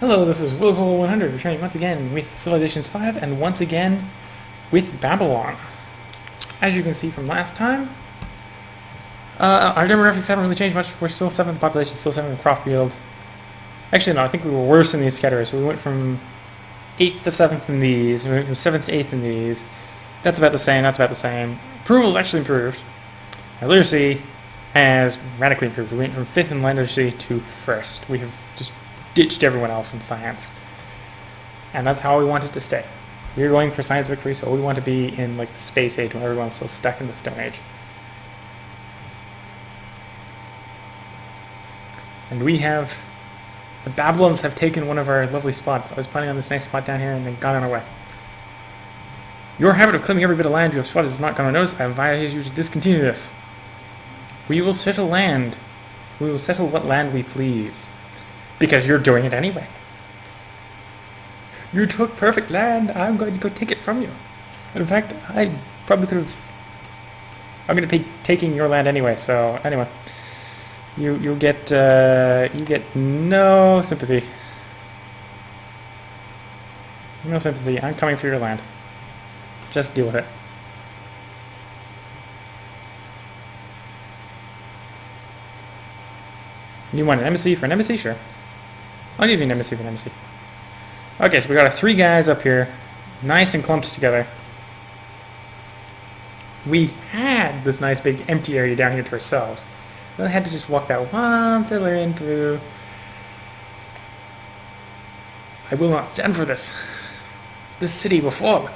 Hello, this is Willcol100, returning once again with Civilizations 5, and once again with Babylon. As you can see from last time, our demographics haven't really changed much. We're still 7th population, still 7th crop yield. Actually, no, I think we were worse in these scatterers. We went from 8th to 7th in these, we went from 7th to 8th in these. That's about the same, that's about the same. Approval's actually improved. Our literacy has radically improved. We went from 5th in land literacy to 1st. We have just ditched everyone else in science. And that's how we want it to stay. We're going for science victory, so we want to be in like the space age when everyone's still stuck in the Stone Age. And we have... the Babylons have taken one of our lovely spots. I was planning on this nice spot down here and they got in our way. Your habit of claiming every bit of land you have spotted is not going to notice. I advise you to discontinue this. We will settle land. We will settle what land we please. Because you're doing it anyway. You took perfect land. I'm going to go take it from you. And in fact, I probably could have... I'm going to be taking your land anyway, so anyway. You get no sympathy. No sympathy. I'm coming for your land. Just deal with it. You want an embassy for an embassy? Sure. I'll give you an embassy for an embassy. Okay, so we got our 3 guys up here, nice and clumped together. We had this nice big empty area down here to ourselves. Then I had to just walk that one settler in through. I will not stand for this. This city will fall.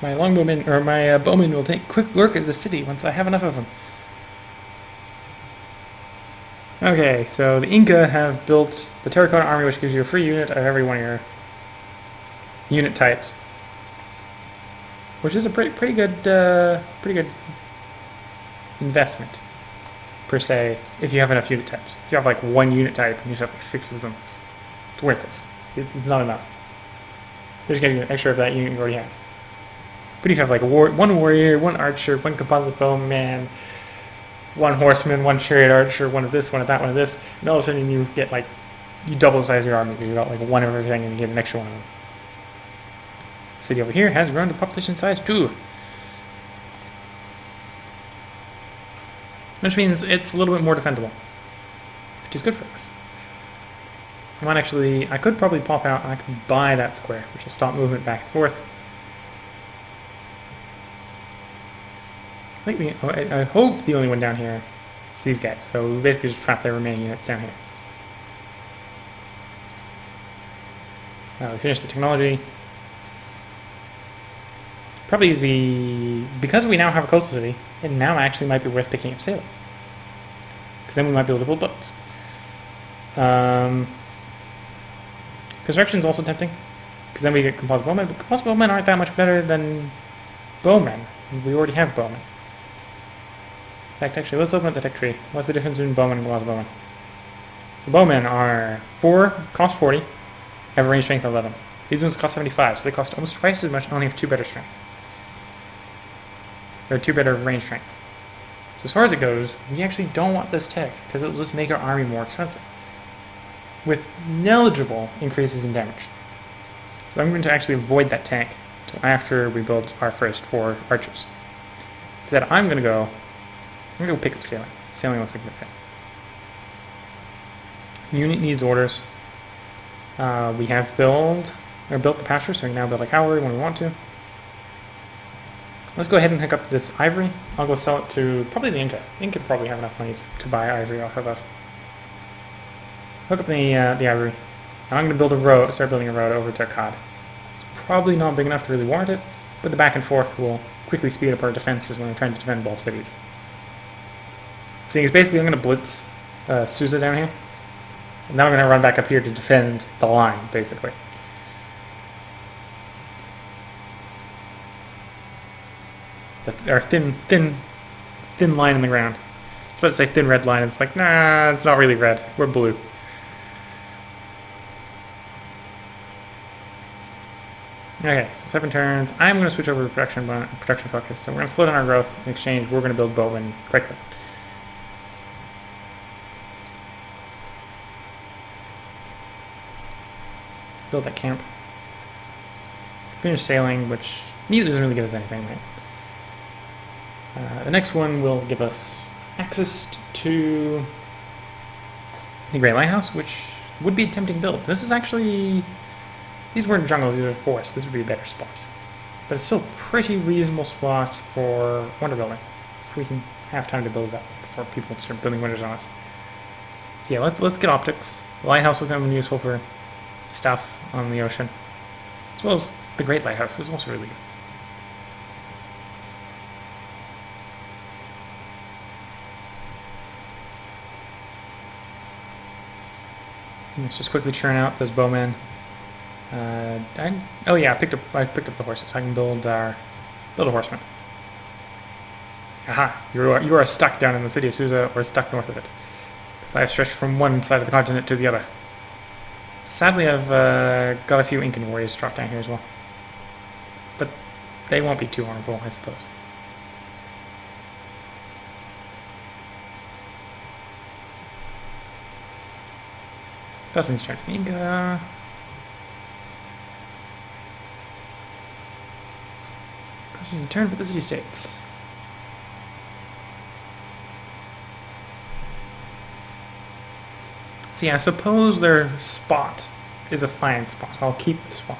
My longbowmen, or my bowmen will take quick work as a city once I have enough of them. Okay, so the Inca have built the Terracotta Army, which gives you a free unit of every one of your unit types, which is a pretty good investment per se. If you have enough unit types, if you have like 1 unit type and you have like 6 of them, it's worth it. It's not enough. You're just getting an extra of that unit you already have. But if you have like 1 warrior, 1 archer, 1 composite bowman, 1 horseman, 1 chariot archer, 1 of this, 1 of that, 1 of this, and all of a sudden you get like, you double the size of your army. You got like 1 of everything and you get an extra 1 of them. The city over here has grown to population size 2. Which means it's a little bit more defendable. Which is good for us. I could probably pop out and I could buy that square, which will stop movement back and forth. I hope the only one down here is these guys, so we basically just trap their remaining units down here. We finished the technology. Because we now have a coastal city, it now actually might be worth picking up sailing. Because then we might be able to build boats. Construction is also tempting, because then we get composite bowmen, but composite bowmen aren't that much better than bowmen. We already have bowmen. In fact, actually, let's open up the tech tree. What's the difference between bowmen and composite bowmen? So bowmen are cost 40, have a range strength of 11. These ones cost 75, so they cost almost twice as much and only have 2 better strength. Or 2 better range strength. So as far as it goes, we actually don't want this tech, because it'll just make our army more expensive. With negligible increases in damage. So I'm going to actually avoid that tank until after we build our first 4 archers. Instead, I'm going to go pick up sailing. Sailing looks like a good thing. Unit needs orders. We have built the pasture, so we can now build a cavalry when we want to. Let's go ahead and hook up this ivory. I'll go sell it to probably the Inca. The Inca probably have enough money to buy ivory off of us. Hook up the ivory. Now I'm going to build a road, start building a road over to Akkad. It's probably not big enough to really warrant it, but the back and forth will quickly speed up our defenses when we're trying to defend both cities. So basically I'm going to blitz Susa down here. And now I'm going to run back up here to defend the line, basically. Our thin line in the ground. I was about to say thin red line. It's like, nah, it's not really red. We're blue. Okay, so 7 turns. I'm going to switch over to production focus. So we're going to slow down our growth. In exchange, we're going to build bowmen quickly. build that camp. Finish sailing, which neither doesn't really give us anything, right? The next one will give us access to the Great Lighthouse, which would be a tempting build. This is actually... These weren't jungles, these are forests. This would be a better spot. But it's still a pretty reasonable spot for wonder building. If we can have time to build that before people start building wonders on us. So yeah, let's get optics. The lighthouse will come useful for stuff on the ocean. As well as the Great Lighthouse is also really good. Let's just quickly churn out those bowmen. Oh yeah, I picked up the horses. I can build a horseman. Aha! You are stuck down in the city of Susa, or stuck north of it. Because I have stretched from one side of the continent to the other. Sadly, I've got a few Incan warriors dropped down here as well. But they won't be too harmful, I suppose. Plus in strength Inca. This is a turn for the city-states. So yeah, I suppose their spot is a fine spot. I'll keep the spot.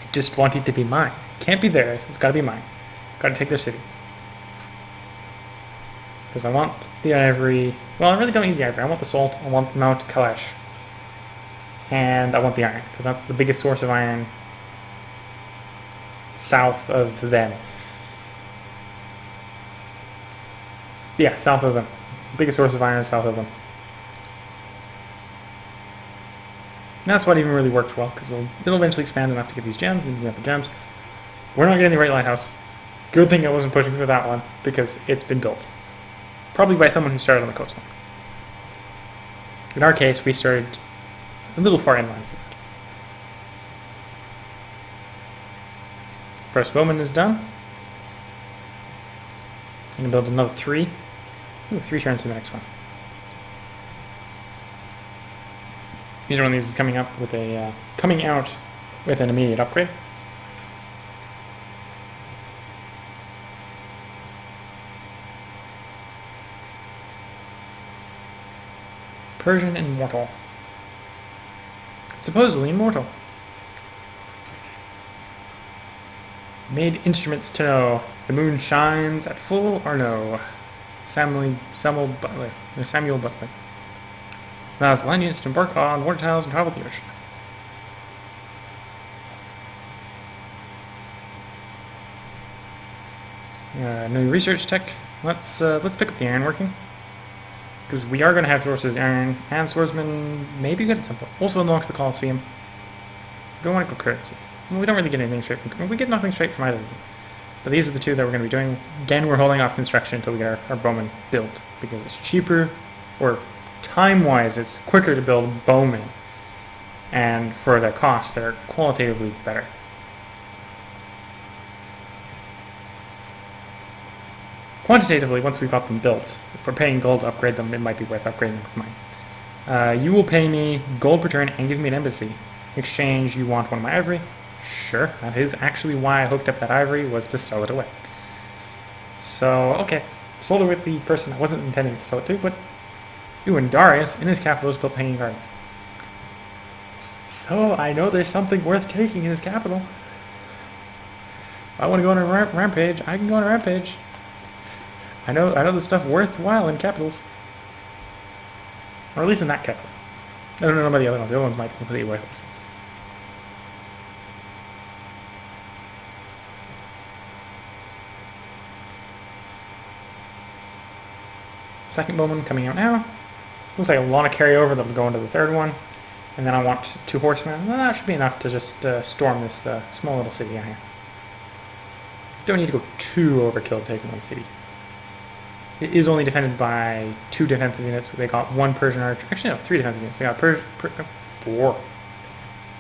I just want it to be mine. Can't be theirs. It's got to be mine. Got to take their city. Because I want the ivory. Well, I really don't need the ivory. I want the salt. I want Mount Kalash. And I want the iron. Because that's the biggest source of iron south of them. Yeah, south of them. Biggest source of iron south of them. And that's what even really worked well, because it'll eventually expand enough to get these gems, and we get the gems. We're not getting the right lighthouse. Good thing I wasn't pushing for that one, because it's been built. Probably by someone who started on the coastline. In our case, we started a little far inland for that. First bowman is done. I'm going to build another 3. Ooh, 3 turns for the next one. Either one of these is coming out with an immediate upgrade. Persian Immortal. Supposedly immortal. Made instruments to know the moon shines at full or no. Samuel Butler. Allows land units to embark on water tiles and travel the ocean. New research tech. Let's pick up the ironworking, because we are going to have sources iron and swordsman. Maybe good at some point. Also unlocks the Colosseum. We don't want to go currency. Well, we don't really get anything straight from. We get nothing straight from either of them. But these are the two that we're going to be doing. Again, we're holding off construction until we get our bowmen built, because it's cheaper, or time-wise, it's quicker to build bowmen, and for their costs, they're qualitatively better. Quantitatively, once we've got them built, if we're paying gold to upgrade them, it might be worth upgrading them with mine. You will pay me gold per turn and give me an embassy. In exchange, you want one of my ivory? Sure, that is actually why I hooked up that ivory, was to sell it away. So, okay, sold it with the person I wasn't intending to sell it to, but and Darius, in his capital, is built hanging gardens. So, I know there's something worth taking in his capital. If I want to go on a rampage, I can go on a rampage. I know the stuff worthwhile in capitals. Or at least in that capital. I don't know about the other ones. The other ones might be completely worthless. Second bowman coming out now. Looks like a lot of carryover that will go into the third one. And then I want 2 horsemen. Well, that should be enough to just storm this small little city out here. Don't need to go too overkill taking one city. It is only defended by 2 defensive units. They got 1 Persian archer. Actually, no, 3 defensive units. They got 4.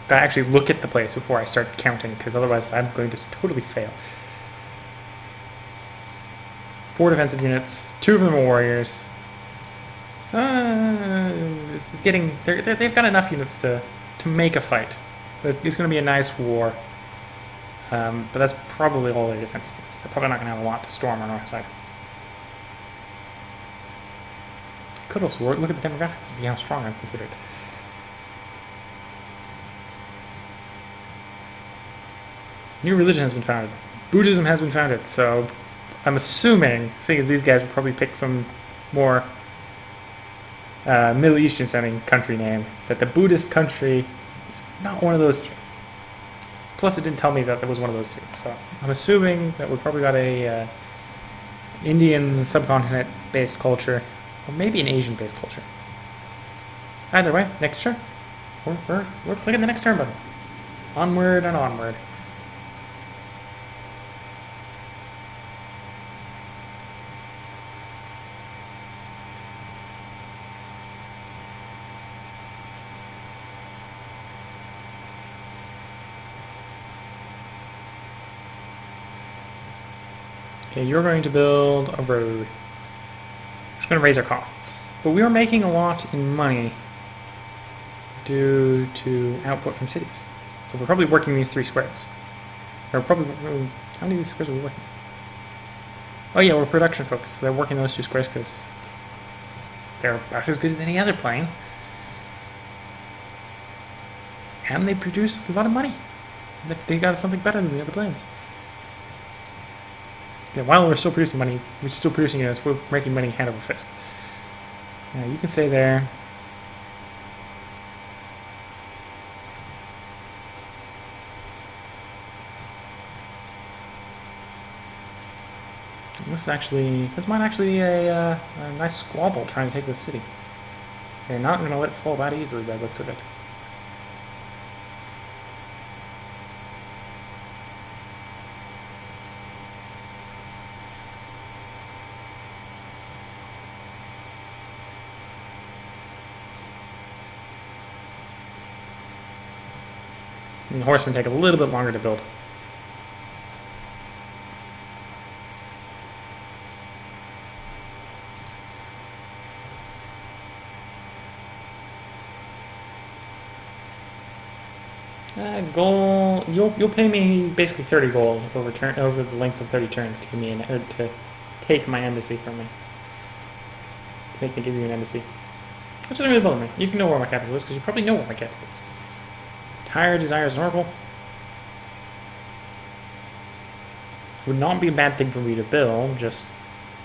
Gotta actually look at the place before I start counting, because otherwise I'm going to totally fail. 4 defensive units. 2 of them are warriors. So it's getting. They've got enough units to to make a fight. It's going to be a nice war. But that's probably all their defense is. They're probably not going to have a lot to storm our north side. Could also work. Look at the demographics and see how strong I'm considered. New religion has been founded. Buddhism has been founded, so I'm assuming, seeing as these guys would probably pick some more Middle Eastern sounding country name, that the Buddhist country is not one of those three. Plus it didn't tell me that there was one of those three, so I'm assuming that we probably got a Indian subcontinent based culture, or maybe an Asian based culture. Either way, next turn. We're clicking the next turn button. Onward and onward. Okay, you're going to build a road. We're just going to raise our costs. But we are making a lot in money due to output from cities. So we're probably working these 3 squares. Or probably, how many of these squares are we working? Oh yeah, we're production folks. So they're working those 2 squares because they're about as good as any other plane. And they produce a lot of money. They got something better than the other planes. Yeah, while we're still producing money, we're still producing it as we're making money hand over fist. Now you can stay there. This might actually be a nice squabble trying to take this city. They're not going to let it fall that easily by the looks of it. And the horsemen take a little bit longer to build. Gold. You'll pay me basically 30 gold over the length of 30 turns to give me to take my embassy from me. To make me give you an embassy. Which doesn't really bother me. You can know where my capital is because you probably know where my capital is. Tire desires an oracle. Would not be a bad thing for me to build. Just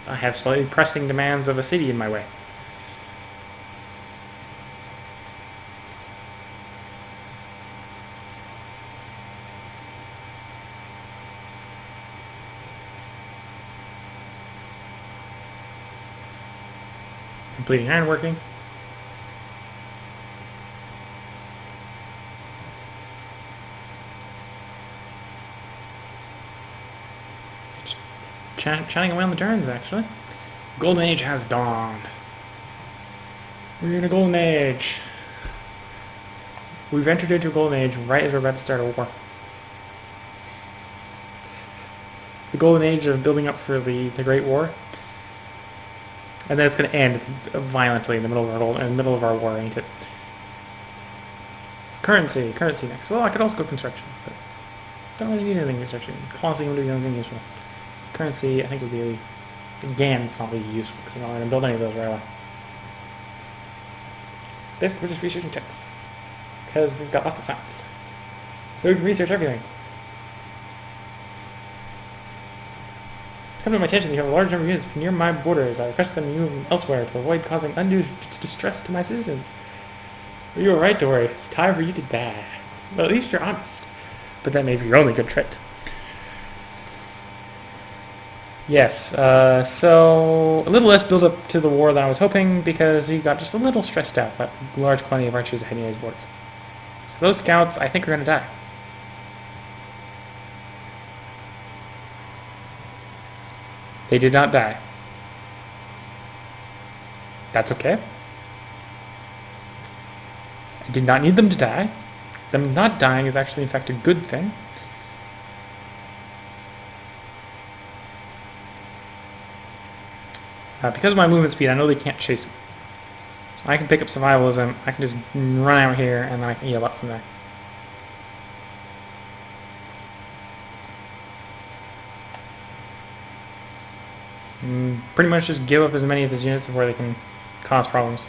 I have slightly pressing demands of a city in my way. Completing ironworking. Chatting away on the turns, actually. Golden Age has dawned. We're in a golden age. We've entered into a golden age right as we're about to start a war. It's the golden age of building up for the Great War. And then it's going to end violently in the middle of our war, ain't it? Currency next. Well, I could also go construction, but don't really need anything construction. Colosseum would be the only thing useful. Currency, I think, would be again, it's not really useful because we're not going to build any of those right away. Basically, we're just researching texts because we've got lots of science, so we can research everything. It's come to my attention that you have a large number of units near my borders. I request them move elsewhere to avoid causing undue distress to my citizens. You are right to worry. It's time for you to die. Well, at least you're honest. But that may be your only good trait. Yes, so a little less build up to the war than I was hoping because he got just a little stressed out by the large quantity of archers heading his borders. So those scouts, I think, are going to die. They did not die. That's okay. I did not need them to die. Them not dying is actually, in fact, a good thing. Because of my movement speed, I know they can't chase me. I can pick up survivalism. I can just run out here and then I can heal up from there. Pretty much just give up as many of his units before they can cause problems.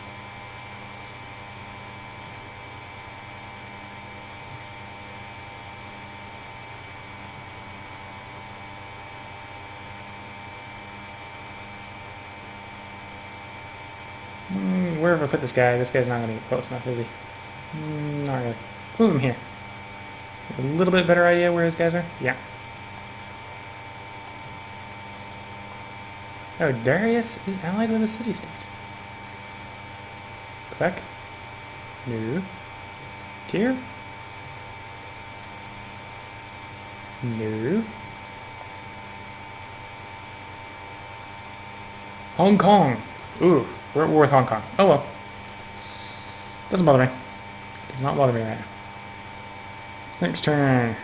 Wherever I put this guy's not going to get close enough, is he? Not really. Move him here. A little bit better idea where his guys are? Yeah. Oh, Darius is allied with a city-state. Quebec? No. Here? No. Hong Kong! Ooh, we're at war with Hong Kong. Oh well. Doesn't bother me. Does not bother me right now. Next turn.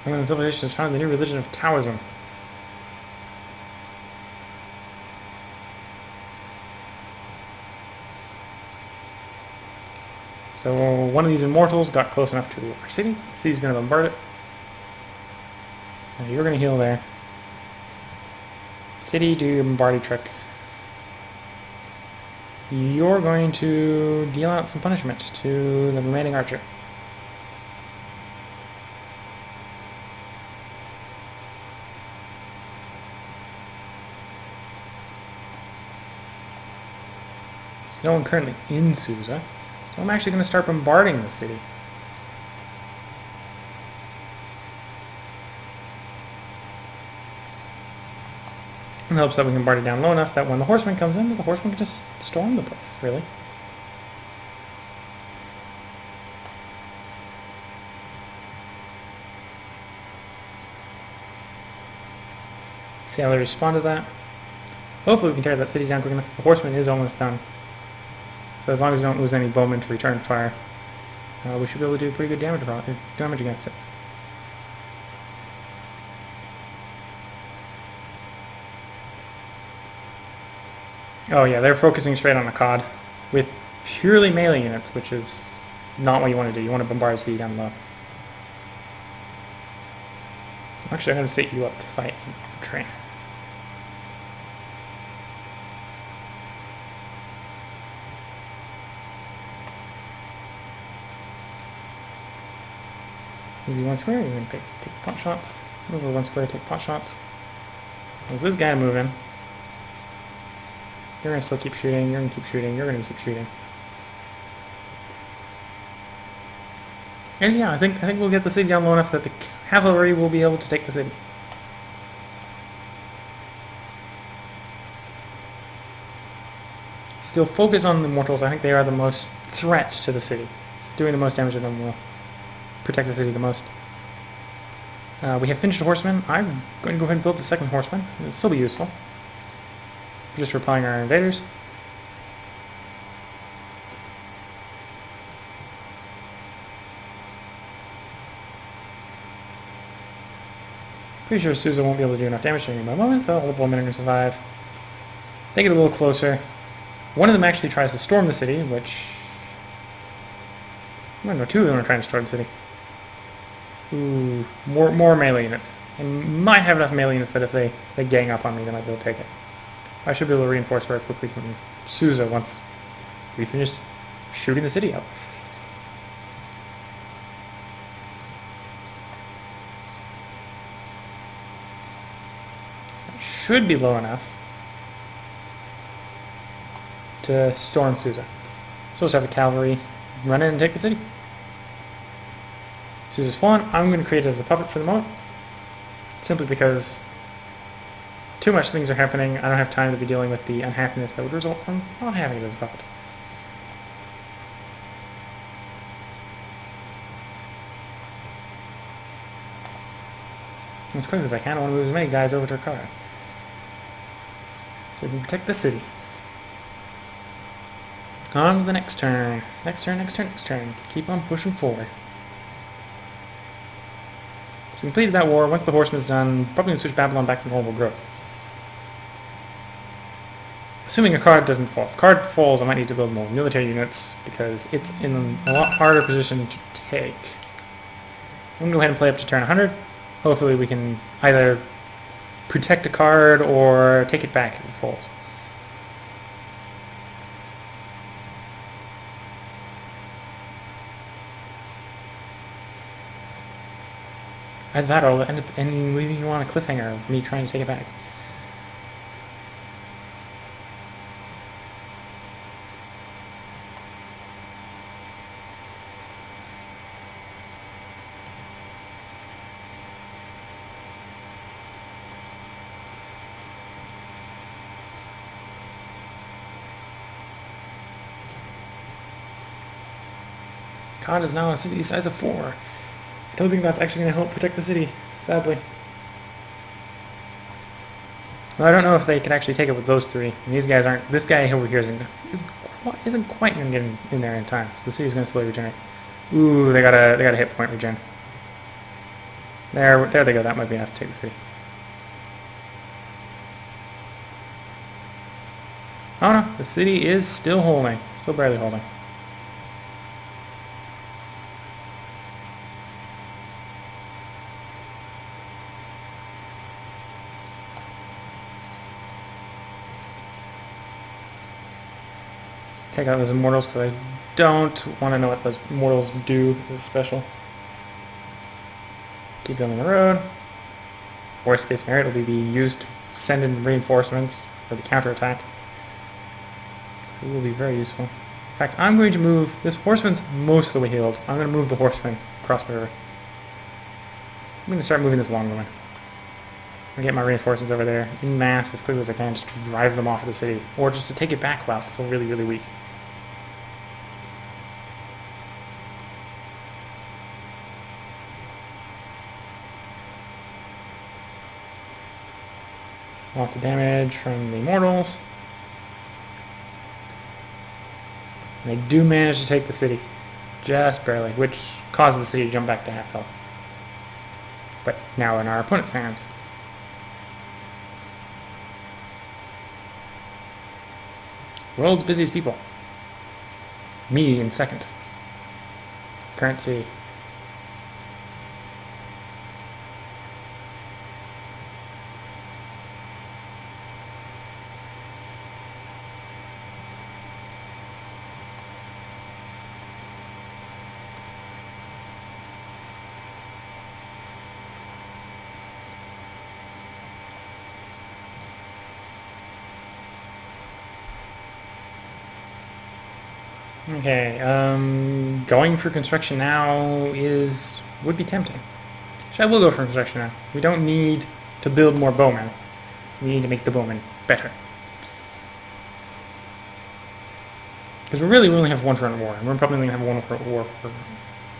Women in civilization has founded the new religion of Taoism. So one of these immortals got close enough to our city. So the city's going to bombard it. Now you're going to heal there. City, do your bombarding trick. You're going to deal out some punishment to the remaining archer. There's no one currently in Susa, so I'm actually going to start bombarding the city. In hopes that we can bombard it down low enough that when the horseman comes in, the horseman can just storm the place, really. See how they respond to that. Hopefully we can tear that city down quick enough. The horseman is almost done. So as long as we don't lose any bowmen to return fire, we should be able to do pretty good damage against it. Oh yeah, they're focusing straight on the COD with purely melee units, which is not what you want to do. You want to bombard city down low. Actually, I'm going to set you up to fight train. Move you one square, you're going to take pot shots. Move over one square, take pot shots. There's this guy moving. You're going to still keep shooting, you're going to keep shooting, you're going to keep shooting. And yeah, I think we'll get the city down low enough that the cavalry will be able to take the city. Still focus on the mortals. I think they are the most threat to the city. Doing the most damage to them will protect the city the most. We have finished horsemen. I'm going to go ahead and build the second horseman. It'll still be useful. Just replying our invaders. Pretty sure Susa won't be able to do enough damage to me by the moment, so all the bowmen are going to survive. They get a little closer. One of them actually tries to storm the city, which... no, two of them are trying to storm the city. Ooh, more melee units. They might have enough melee units that if they gang up on me, they might be able to take it. I should be able to reinforce very quickly from Susa once we finish shooting the city up. It should be low enough to storm Susa. Supposed to have the cavalry run in and take the city. Susa's fallen. I'm going to create it as a puppet for the moment, simply because too much things are happening. I don't have time to be dealing with the unhappiness that would result from not having it as a puppet. As quick as I can, I want to move as many guys over to Akara, so we can protect the city. On to the next turn. Next turn, next turn, next turn. Keep on pushing forward. So completed that war. Once the horseman's done, probably going to switch Babylon back to normal growth. Assuming a card doesn't fall. If a card falls, I might need to build more military units because it's in a lot harder position to take. I'm going to go ahead and play up to turn 100. Hopefully we can either protect a card or take it back if it falls. Either that or I'll end up leaving you on a cliffhanger of me trying to take it back. Khan is now a city size of 4. I don't think that's actually going to help protect the city, sadly. Well, I don't know if they can actually take it with those 3. And these guys aren't. This guy over here isn't quite going to get in there in time. So the city's going to slowly regenerate. Ooh, they got a hit point regen. There they go. That might be enough to take the city. Oh no, the city is still holding. Still barely holding. Take out those immortals because I don't want to know what those immortals do as a special. Keep them on the road. Worst case scenario, it'll be used to send in reinforcements for the counterattack. So it will be very useful. In fact, I'm going to move... This horseman's most of the way healed. I'm going to move the horseman across the river. I'm going to start moving this longbowman. I'm going to get my reinforcements over there in mass as quickly as I can, just to drive them off of the city. Or just to take it back while it's still really, really weak. Lots of damage from the immortals. And they do manage to take the city. Just barely, which causes the city to jump back to half health. But now in our opponent's hands. World's busiest people. Me in second. Current city. Okay, going for construction now would be tempting. So I will go for construction now. We don't need to build more bowmen. We need to make the bowmen better. Because we only have one front war, and we're probably going to have one front war for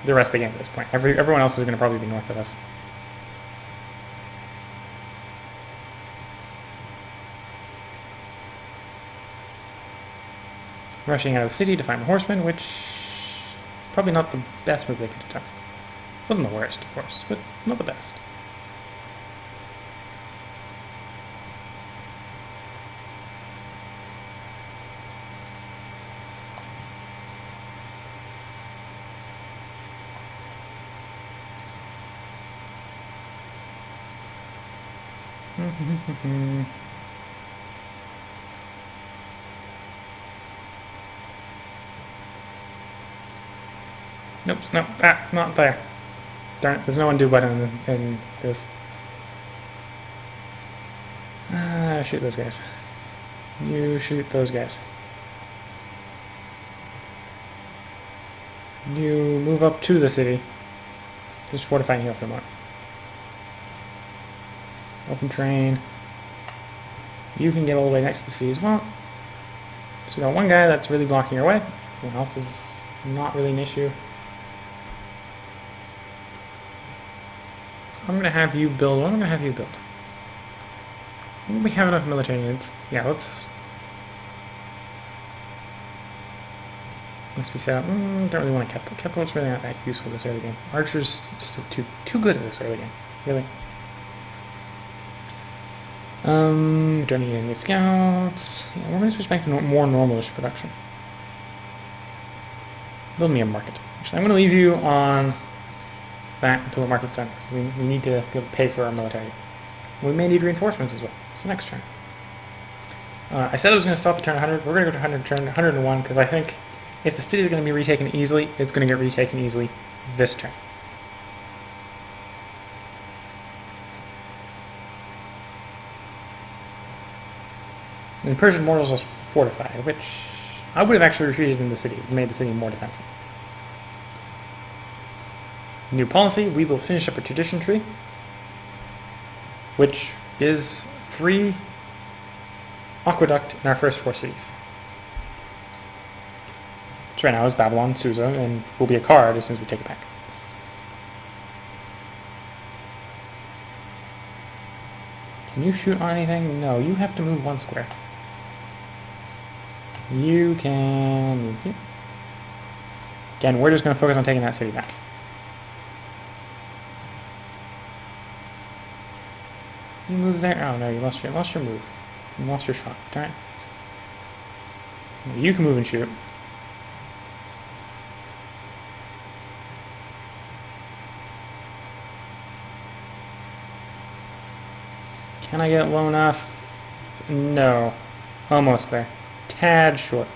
the rest of the game at this point. Everyone else is going to probably be north of us. Rushing out of the city to find a horseman, which is probably not the best move they could have done. Wasn't the worst, of course, but not the best. Nope, no, not there. Darn it, there's no undo button in this. Shoot those guys. You shoot those guys. You move up to the city. Just fortifying here for a moment. Open terrain. You can get all the way next to the sea as well. So we got one guy that's really blocking your way. Everyone else is not really an issue. I'm going to have you build. What am I going to have you build? We have enough military units. Yeah, let's be set up. Don't really want to Catapult's really not that useful this early game. Archer's still too good at this early game. Really. Don't need any scouts. Yeah, we're going to switch back to more normalish production. Build me a market. Actually, I'm going to leave you on that until the market's done. We need to be able to pay for our military. We may need reinforcements as well. So next turn. I said I was going to stop at turn 100. We're going to go to 100, turn 101 because I think if the city is going to be retaken easily, it's going to get retaken easily this turn. And Persian mortals is fortified, which I would have actually retreated in the city, made the city more defensive. New policy, we will finish up a tradition tree, which is free aqueduct in our first 4 cities. Which right now is Babylon, Susa, and will be a card as soon as we take it back. Can you shoot on anything? No, you have to move 1 square. You can move here. Again, we're just going to focus on taking that city back. You move there. Oh no, you lost your move. You lost your shot. Darn it. You can move and shoot. Can I get low enough? No. Almost there. Tad short.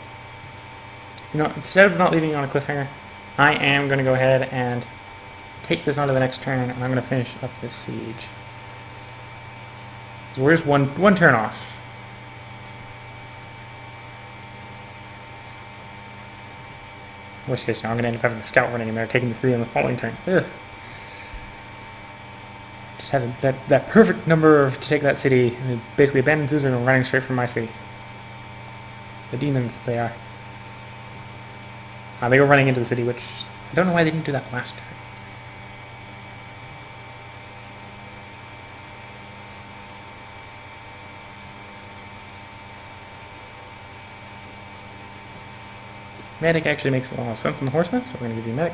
You know, instead of not leaving you on a cliffhanger, I am going to go ahead and take this on to the next turn, and I'm going to finish up this siege. So we're just one turn off. Worst case scenario, I'm going to end up having the scout running in there, taking the city on the following turn. Ugh. Just had that perfect number to take that city, and basically abandoned Susan and running straight from my city. The demons, they are. They go running into the city, which I don't know why they didn't do that last turn. Medic actually makes a lot of sense in the horsemen, so we're going to give you medic.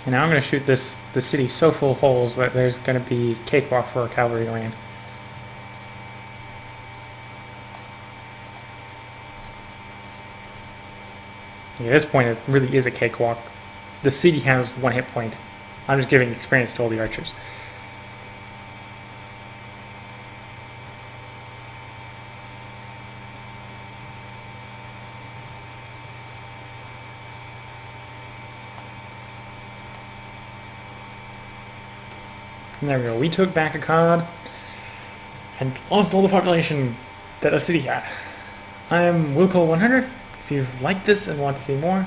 And now I'm going to shoot the city so full of holes that there's going to be cakewalk for our cavalry going in. At this point, it really is a cakewalk. The city has 1 hit point. I'm just giving experience to all the archers. And there we go. We took back a card and lost all the population that the city had. I'm Willcol100. If you've liked this and want to see more,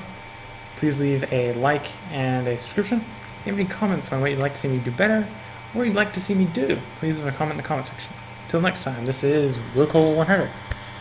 please leave a like and a subscription. If you have any comments on what you'd like to see me do better, or you'd like to see me do, please leave a comment in the comment section. Until next time, this is Willcol100.